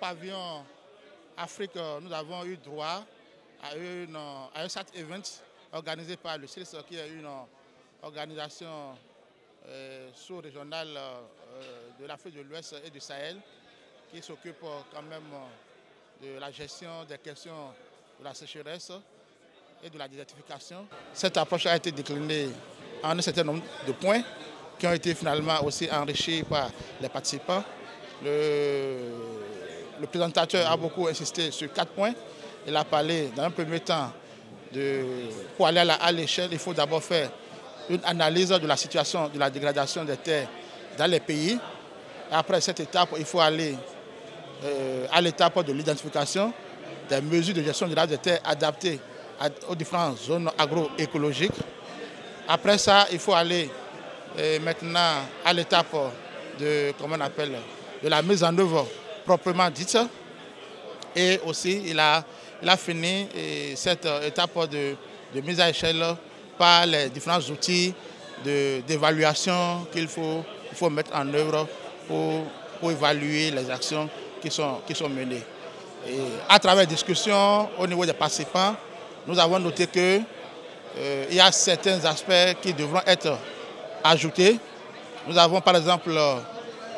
pavillon Afrique, nous avons eu droit à un SAT Event organisé par le CILS, qui est une organisation sous-régionale de l'Afrique de l'Ouest et du Sahel, qui s'occupe quand même de la gestion des questions de la sécheresse et de la désertification. Cette approche a été déclinée en un certain nombre de points qui ont été finalement aussi enrichis par les participants. Le présentateur a beaucoup insisté sur 4 points. Il a parlé dans un premier temps pour aller à l'échelle, il faut d'abord faire une analyse de la situation de la dégradation des terres dans les pays. Après cette étape, il faut aller à l'étape de l'identification des mesures de gestion durable des terres adaptées aux différentes zones agroécologiques. Après ça, il faut aller maintenant à l'étape de la mise en œuvre proprement dite. Et aussi, il a fini cette étape de mise à échelle par les différents outils d'évaluation qu'il faut mettre en œuvre pour évaluer les actions qui sont menées. Et à travers discussions au niveau des participants, nous avons noté qu'il y a certains aspects qui devront être ajoutés. Nous avons par exemple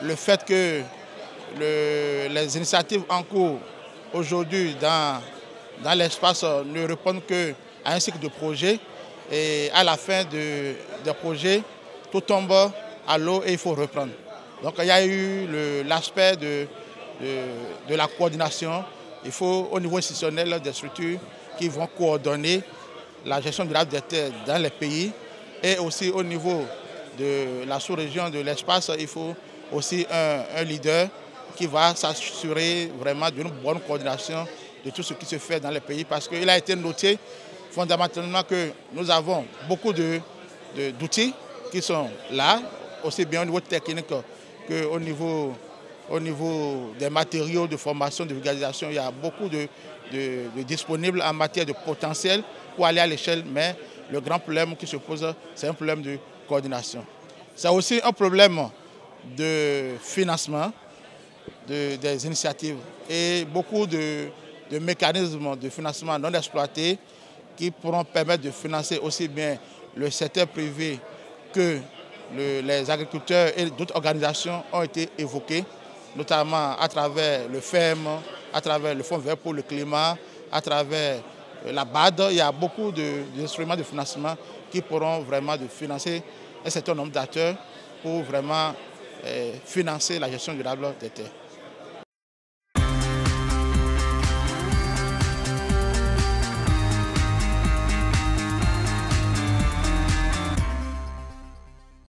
le fait que les initiatives en cours aujourd'hui dans l'espace ne répondent qu'à un cycle de projets. Et à la fin des projets, tout tombe à l'eau et il faut reprendre. Donc il y a eu l'aspect de la coordination. Il faut au niveau institutionnel des structures qui vont coordonner la gestion durable des terres dans les pays. Et aussi au niveau de la sous-région de l'espace, il faut aussi un leader qui va s'assurer vraiment d'une bonne coordination de tout ce qui se fait dans les pays. Parce qu'il a été noté fondamentalement que nous avons beaucoup d'outils qui sont là, aussi bien au niveau technique qu'au niveau des matériaux de formation, de vulgarisation. Il y a beaucoup de disponibles en matière de potentiel pour aller à l'échelle, mais le grand problème qui se pose, c'est un problème de coordination. C'est aussi un problème de financement des initiatives et beaucoup de mécanismes de financement non exploités qui pourront permettre de financer aussi bien le secteur privé que les agriculteurs et d'autres organisations ont été évoquées, notamment à travers le FEM, à travers le Fonds vert pour le climat, à travers la BAD. Il y a beaucoup d'instruments de financement qui pourront vraiment financer un certain nombre d'acteurs pour vraiment financer la gestion durable des terres.